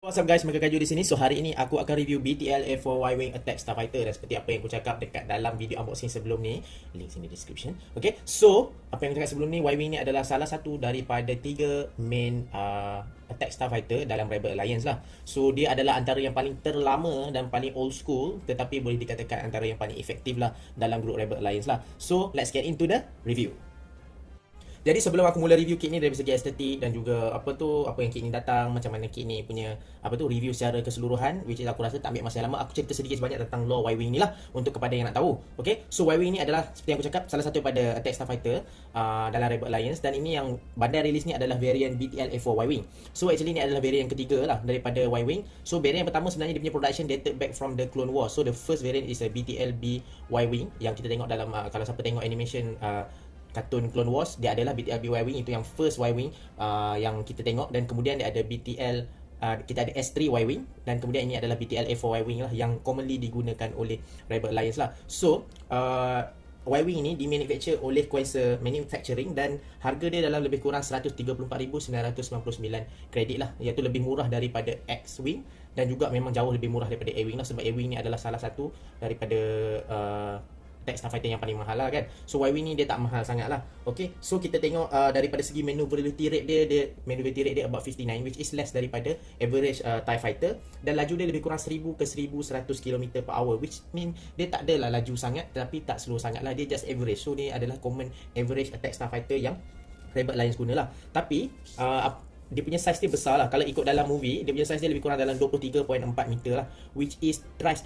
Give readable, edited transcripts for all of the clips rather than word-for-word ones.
What's up guys, Mega Kaju di sini. So hari ini aku akan review BTL A4 Y-Wing Attack Starfighter. Dan seperti apa yang aku cakap dekat dalam video unboxing sebelum ni, link sini description. Okay, so apa yang aku cakap sebelum ni, Y-Wing ni adalah salah satu daripada 3 main Attack Starfighter dalam Rebel Alliance lah. So dia adalah antara yang paling terlama dan paling old school, tetapi boleh dikatakan antara yang paling efektif lah dalam grup Rebel Alliance lah. So let's get into the review. Jadi sebelum aku mula review kit ni dari segi estetik dan juga apa yang kit ni datang, macam mana kit ni punya review secara keseluruhan, which is aku rasa tak ambil masa yang lama. Aku cerita sedikit sebanyak tentang lore Y-Wing ni lah untuk kepada yang nak tahu. Okay, so Y-Wing ni adalah seperti yang aku cakap salah satu pada Attack Starfighter dalam Rebel Alliance, dan ini yang bandar rilis ni adalah variant BTL A4 Y-Wing. So actually ni adalah variant ketiga lah daripada Y-Wing. So variant yang pertama sebenarnya dia punya production dated back from the Clone Wars. So the first variant is a BTLB Y-Wing yang kita tengok dalam kalau siapa tengok animation kartun Clone Wars, dia adalah BTLB Y-Wing, itu yang first Y-Wing yang kita tengok. Dan kemudian dia ada BTL, kita ada S3 Y-Wing, dan kemudian ini adalah BTL A4 Y-Wing lah yang commonly digunakan oleh Rebel Alliance lah. So Y-Wing ini dimanufacture oleh Quasar Manufacturing dan harga dia dalam lebih kurang 134,999 kredit lah, iaitu lebih murah daripada X-Wing dan juga memang jauh lebih murah daripada A-Wing lah, sebab A-Wing ni adalah salah satu daripada Attack Starfighter yang paling mahal lah kan. So Y-Wing ni dia tak mahal sangat lah. Okay, so kita tengok daripada segi maneuverability rate dia maneuverability rate dia about 59, which is less daripada average TIE Fighter, dan laju dia lebih kurang 1000 ke 1100 km per hour, which mean dia tak adalah laju sangat tapi tak slow sangat lah, dia just average. So dia adalah common average Attack Starfighter yang Rebel Alliance guna lah. Tapi dia punya size dia besar lah. Kalau ikut dalam movie, dia punya size dia lebih kurang dalam 23.4 meter lah, which is twice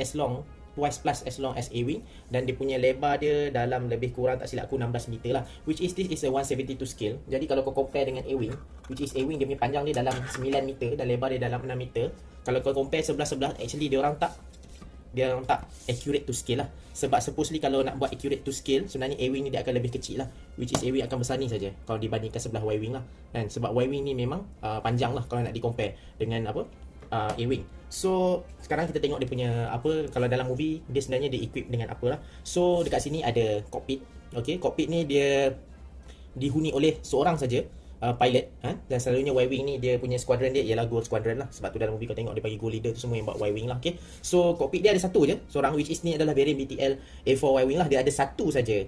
plus as long as A-Wing, dan dia punya lebar dia dalam lebih kurang tak silap aku 16 meter lah, which is this is a 172 scale. Jadi kalau kau compare dengan A-Wing, which is A-Wing dia punya panjang dia dalam 9 meter dan lebar dia dalam 6 meter, kalau kau compare sebelah-sebelah, actually dia orang tak accurate to scale lah. Sebab supposedly kalau nak buat accurate to scale, sebenarnya A-Wing ni dia akan lebih kecil lah, which is A-Wing akan besar ni saja kalau dibandingkan sebelah Y-Wing lah. Dan sebab Y-Wing ni memang panjang lah kalau nak di compare dengan A-Wing. So sekarang kita tengok dia punya kalau dalam movie dia sebenarnya dia equip dengan apa lah. So dekat sini ada cockpit. Okay, cockpit ni dia dihuni oleh seorang saja pilot, dan selalunya Y-Wing ni dia punya squadron dia ialah Gold Squadron lah. Sebab tu dalam movie kau tengok dia bagi Gold Leader tu semua yang buat Y-Wing lah. Okay, so cockpit dia ada satu je seorang, which is ni adalah variant BTL A4 Y-Wing lah. Dia ada satu saja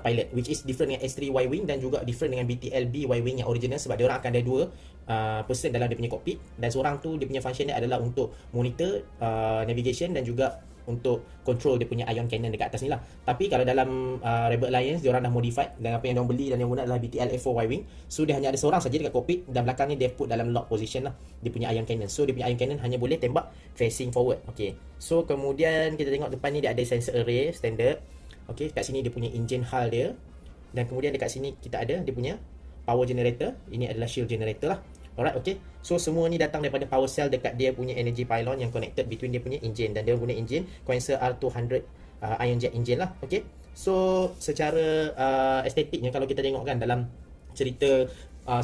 pilot, which is different dengan S3 Y-Wing dan juga different dengan BTLB Y-Wing yang original, sebab dia orang akan ada dua person dalam dia punya cockpit, dan seorang tu dia punya function dia adalah untuk monitor navigation dan juga untuk control dia punya ion cannon dekat atas ni lah. Tapi kalau dalam Rebel Alliance, dia orang dah modified, dan apa yang dia beli dan yang guna adalah BTL A4 Y-Wing. So dia hanya ada seorang saja dekat cockpit, dan belakang ni dia put dalam lock position lah dia punya ion cannon. So dia punya ion cannon hanya boleh tembak facing forward. Okay, so kemudian kita tengok depan ni dia ada sensor array standard. Okay, kat sini dia punya engine hull dia, dan kemudian dekat sini kita ada dia punya power generator. Ini adalah shield generator lah. Alright, okay. So semua ni datang daripada power cell dekat dia punya energy pylon yang connected between dia punya engine, dan dia guna engine Quasar R200 ion jet engine lah. Okay, so secara estetiknya kalau kita tengok kan dalam cerita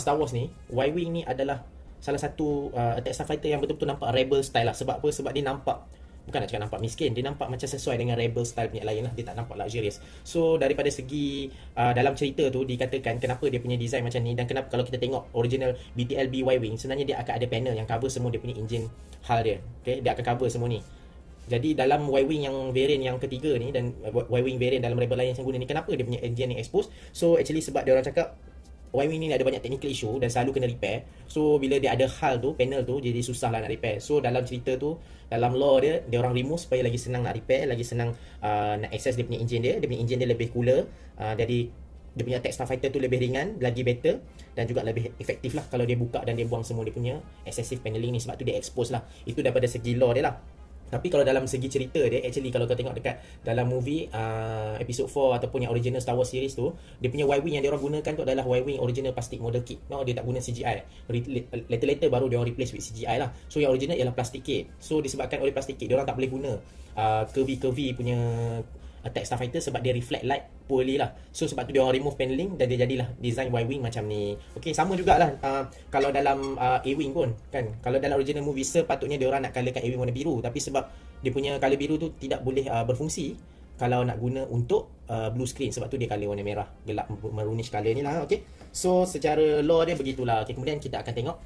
Star Wars ni, Y-Wing ni adalah salah satu Attack Starfighter yang betul-betul nampak rebel style lah. Sebab apa? Sebab dia nampak, bukan nak cakap nampak miskin, dia nampak macam sesuai dengan rebel style punya lain lah. Dia tak nampak luxurious. So daripada segi dalam cerita tu dikatakan kenapa dia punya design macam ni, dan kenapa kalau kita tengok original BTLB Y-Wing, sebenarnya dia akan ada panel yang cover semua dia punya engine hull dia. Okay, dia akan cover semua ni. Jadi dalam Y-Wing yang variant yang ketiga ni, dan Y-Wing variant dalam Rebel Alliance yang guna ni, kenapa dia punya engine yang expose? So actually sebab dia orang cakap Y-Wing ni ada banyak technical issue dan selalu kena repair. So bila dia ada hull tu, panel tu, jadi susah lah nak repair. So dalam cerita tu, dalam lore dia orang remove supaya lagi senang nak repair, lagi senang nak access dia punya engine dia. Dia punya engine dia lebih cooler, jadi dia punya Attack Starfighter tu lebih ringan, lagi better, dan juga lebih efektif lah kalau dia buka dan dia buang semua dia punya excessive paneling ni. Sebab tu dia expose lah. Itu daripada segi lore dia lah. Tapi kalau dalam segi cerita dia, actually kalau kau tengok dekat dalam movie episode 4 ataupun yang original Star Wars series tu, dia punya Y-Wing yang dia orang gunakan tu adalah Y-Wing original plastic model kit. No, dia tak guna CGI. Later baru dia orang replace with CGI lah. So yang original ialah plastic kit. So disebabkan oleh plastic kit, dia orang tak boleh guna curvy punya Attack Starfighter sebab dia reflect light poorly lah. So sebab tu dia orang remove paneling dan dia jadilah design Y-Wing macam ni. Okay, sama jugalah kalau dalam A-Wing pun kan. Kalau dalam original movie sepatutnya dia orang nak colourkan A-Wing warna biru, tapi sebab dia punya colour biru tu tidak boleh berfungsi kalau nak guna untuk blue screen, sebab tu dia colour warna merah gelap, merunish colour ni lah. Okay, So secara law dia begitulah. Okay, kemudian kita akan tengok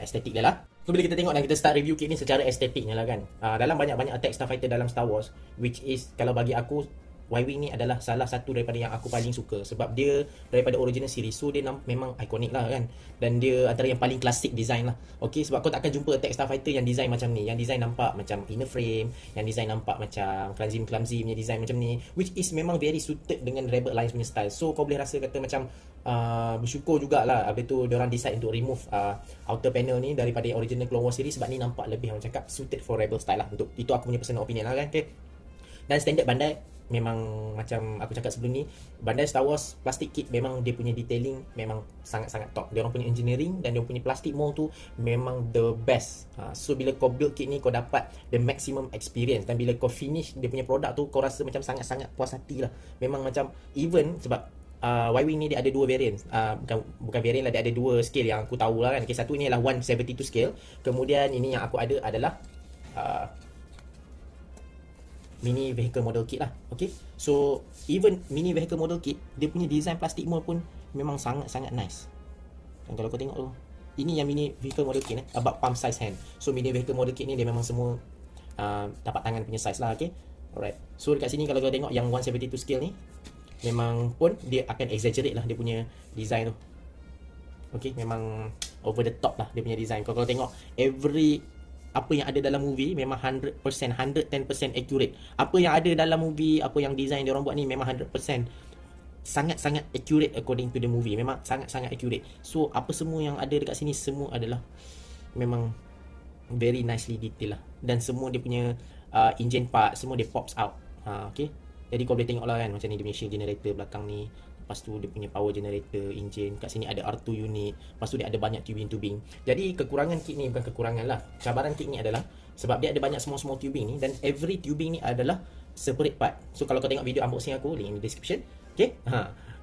estetik dia lah. So bila kita tengok dan kita start review kit ni secara estetiknya lah kan. Dalam banyak-banyak attack starfighter dalam Star Wars, which is kalau bagi aku Y-Wing ni adalah salah satu daripada yang aku paling suka sebab dia daripada original series, so dia memang ikonik lah kan, dan dia antara yang paling klasik design lah. Okay, sebab kau takkan jumpa attack starfighter yang design macam ni, yang design nampak macam inner frame, yang design nampak macam clumsy punya design macam ni, which is memang very suited dengan Rebel Alliance punya style. So kau boleh rasa kata macam bersyukur jugalah habis tu diorang decide untuk remove outer panel ni daripada original Clone Wars series sebab ni nampak lebih orang cakap suited for Rebel style lah. Untuk itu aku punya personal opinion lah kan. Okay, dan standard Bandai memang macam aku cakap sebelum ni, Bandai Star Wars plastic kit memang dia punya detailing memang sangat-sangat top. Dia orang punya engineering dan dia punya plastic mold tu memang the best. So bila kau build kit ni kau dapat the maximum experience, dan bila kau finish dia punya produk tu kau rasa macam sangat-sangat puas hati lah. Memang macam even sebab Y-Wing ni dia ada dua variant, bukan variant lah, dia ada dua scale yang aku tahu lah kan. Okay, satu ni adalah 1/72 scale, kemudian ini yang aku ada adalah mini vehicle model kit lah. Okay, so even mini vehicle model kit dia punya design plastic mold pun memang sangat-sangat nice. Dan kalau kau tengok tu, ini yang mini vehicle model kit about palm size hand. So mini vehicle model kit ni dia memang semua tapak tangan punya size lah. Okay, alright. So dekat sini kalau kau tengok yang 1/72 scale ni memang pun dia akan exaggerate lah dia punya design tu. Okay, memang over the top lah dia punya design. Kalau tengok every apa yang ada dalam movie memang 100%, 110% accurate. Apa yang ada dalam movie, apa yang design dia orang buat ni memang 100% sangat-sangat accurate according to the movie. Memang sangat-sangat accurate. So apa semua yang ada dekat sini semua adalah memang very nicely detail lah. Dan semua dia punya engine part semua dia pops out. Okay, jadi kau boleh tengok lah kan, macam ni dia punya shield generator belakang ni. Lepas tu dia punya power generator, engine. Kat sini ada R2 unit. Lepas tu dia ada banyak tubing-tubing. Jadi kekurangan kit ni bukan kekurangan lah. Cabaran kit ni adalah sebab dia ada banyak small tubing ni, dan every tubing ni adalah separate part. So kalau kau tengok video unboxing aku, link in the description. Okay,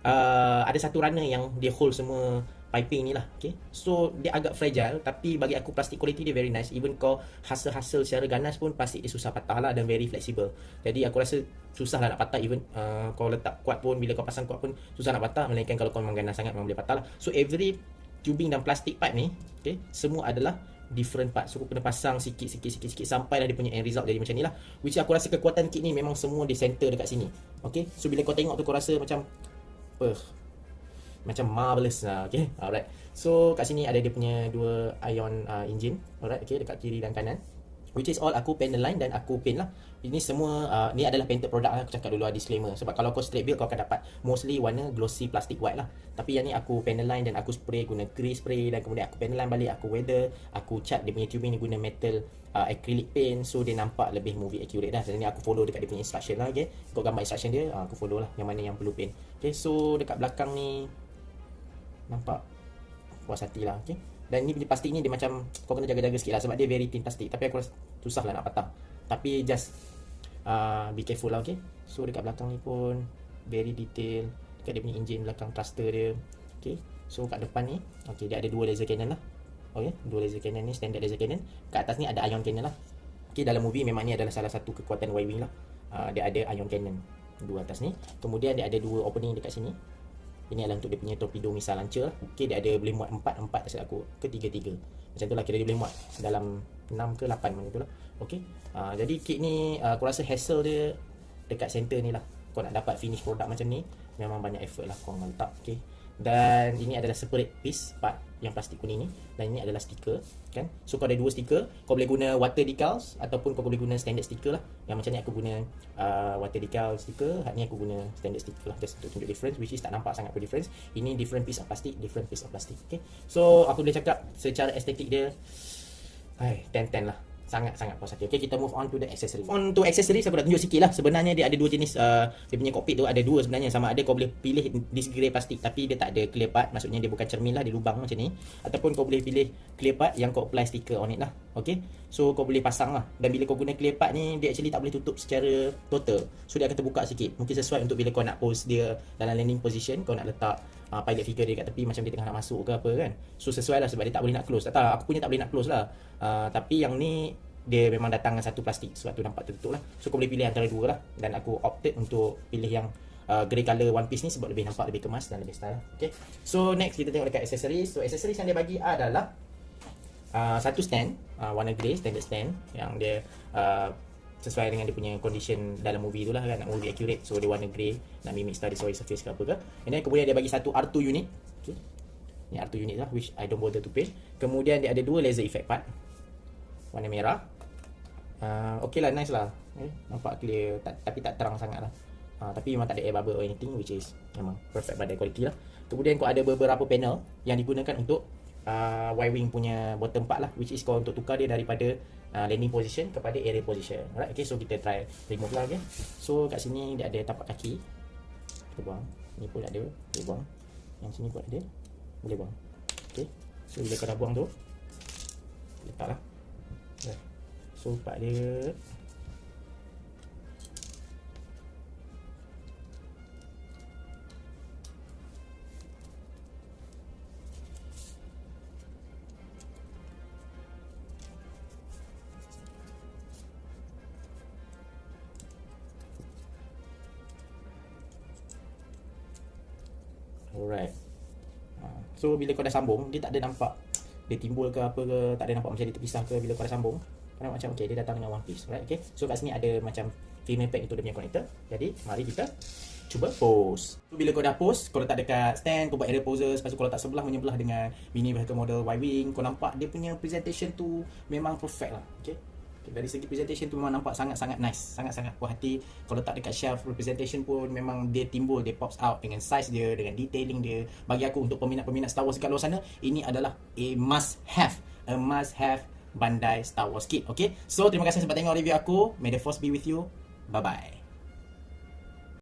ada satu runner yang dia hold semua piping ni lah. Okay, so dia agak fragile, tapi bagi aku plastic quality dia very nice. Even kau hasil secara ganas pun plastik dia susah patah lah, dan very flexible. Jadi aku rasa susah lah nak patah. Even kau letak kuat pun, bila kau pasang kuat pun susah nak patah, melainkan kalau kau memang ganas sangat memang boleh patah lah. So every tubing dan plastic part ni, okay, semua adalah different part. So kau kena pasang sikit sampailah dia punya end result jadi macam ni lah. Which aku rasa kekuatan kit ni memang semua di center dekat sini. Okay, so bila kau tengok tu kau rasa macam macam marvelous lah. Okay, alright. So kat sini ada dia punya dua ion engine. Alright, okay, dekat kiri dan kanan, which is all aku panel line dan aku paint lah. Ini semua ni adalah painted product lah. Aku cakap dulu disclaimer, sebab kalau kau straight build kau akan dapat mostly warna glossy plastic white lah. Tapi yang ni aku panel line dan aku spray guna grease spray, dan kemudian aku panel line balik, aku weather, aku cat dia punya tubing ni guna metal acrylic paint. So dia nampak lebih movie accurate dah. Dan ni aku follow dekat dia punya instruction lah. Okay, kau gambar instruction dia, aku follow lah yang mana yang perlu paint. Okay, so dekat belakang ni nampak puas hati lah. Okay, dan ni punya plastik ni dia macam kau kena jaga-jaga sikit lah sebab dia very thin plastik. Tapi aku rasa susah lah nak patah. Tapi just be careful lah. Okay, so dekat belakang ni pun very detail. Dekat dia punya engine belakang, thruster dia. Okay, so kat depan ni, okay, dia ada dua laser cannon lah. Okay, dua laser cannon ni standard laser cannon. Kat atas ni ada ion cannon lah. Okay, dalam movie memang ni adalah salah satu kekuatan Y-Wing lah. Dia ada ion cannon dua atas ni. Kemudian dia ada dua opening dekat sini. Ini adalah untuk dia punya torpedo missile launcher lah. Okay, dia ada boleh muat 4 tak silap aku, ke 3 macam tu lah, kira dia boleh muat dalam 6 ke 8 macam tu lah. Okay, jadi kit ni aku rasa hassle dia dekat center ni lah. Kau nak dapat finish product macam ni memang banyak effort lah kau letak. Okay, dan ini adalah separate piece part yang plastik kuning ni, dan ini adalah stiker kan. So kau ada dua stiker, kau boleh guna water decals ataupun kau boleh guna standard stiker lah. Yang macam ni aku guna water decal stiker, ni aku guna standard stiker lah, just untuk tunjuk difference, which is tak nampak sangat pun difference. Ini different piece of plastic, different piece of plastic. Okay, so aku boleh cakap secara estetik dia 10/10 lah. Sangat-sangat puas hati. Okay, kita move on to the accessory. On to accessories, aku dah tunjuk sikit lah. Sebenarnya dia ada dua jenis, dia punya cockpit tu ada dua sebenarnya. Sama ada kau boleh pilih disc grey plastik tapi dia tak ada clear part, maksudnya dia bukan cermin lah, dia lubang macam ni. Ataupun kau boleh pilih clear part yang kau apply sticker on it lah. Okay, so kau boleh pasang lah. Dan bila kau guna clear part ni, dia actually tak boleh tutup secara total. So dia akan terbuka sikit. Mungkin sesuai untuk bila kau nak pose dia dalam landing position, kau nak letak pilot figure dia kat tepi macam dia tengah nak masuk ke apa kan. So sesuai lah sebab dia tak boleh nak close. Tak, aku punya tak boleh nak close lah. Tapi yang ni dia memang datang dengan satu plastik, sebab tu nampak tertutup lah. So kau boleh pilih antara dua lah, dan aku opted untuk pilih yang grey color one piece ni sebab lebih nampak lebih kemas dan lebih style. Okay, so next kita tengok dekat accessories. So accessories yang dia bagi adalah satu stand warna grey, standard stand yang dia sesuai dengan dia punya condition dalam movie tu lah kan, nak movie accurate, so dia warna grey, nak mimic Star Destroyer surface ke apa ke. And then kemudian dia bagi satu R2 unit. Okay, ni R2 unit lah, which I don't bother to pay. Kemudian dia ada dua laser effect part warna merah. Okay lah, nice lah, nampak clear, tapi tak terang sangat lah. Tapi memang tak ada air bubble or anything, which is memang perfect pada quality lah. Kemudian kau ada beberapa panel yang digunakan untuk Y-wing punya bottom part lah, which is kau untuk tukar dia daripada landing position kepada area position. Alright, okay, so kita try remove lah. Okay, so kat sini dia ada tapak kaki, kita buang. Ni pun ada, boleh buang. Yang sini pun ada, boleh buang. Okay, so bila kau dah buang tu, letak lah. So part dia alright. So bila kau dah sambung, dia tak ada nampak dia timbul ke apa ke, tak ada nampak macam dia terpisah ke. Bila kau dah sambung, kau nampak macam okay, dia datang dengan one piece. Alright, okay. So kat sini ada macam female pack untuk dia punya connector. Jadi mari kita cuba pose. So bila kau dah pose, kau letak dekat stand, kau buat aerial poses, lepas tu kau letak sebelah menyebelah dengan mini vehicle model Y-wing, kau nampak dia punya presentation tu memang perfect lah. Okay, dari segi presentation tu memang nampak sangat-sangat nice, sangat-sangat puas hati. Kalau letak dekat shelf, representation pun memang dia timbul, dia pops out dengan size dia, dengan detailing dia. Bagi aku, untuk peminat-peminat Star Wars kat luar sana, ini adalah a must have Bandai Star Wars kit. Okay, so terima kasih sebab tengok review aku. May the force be with you. Bye bye.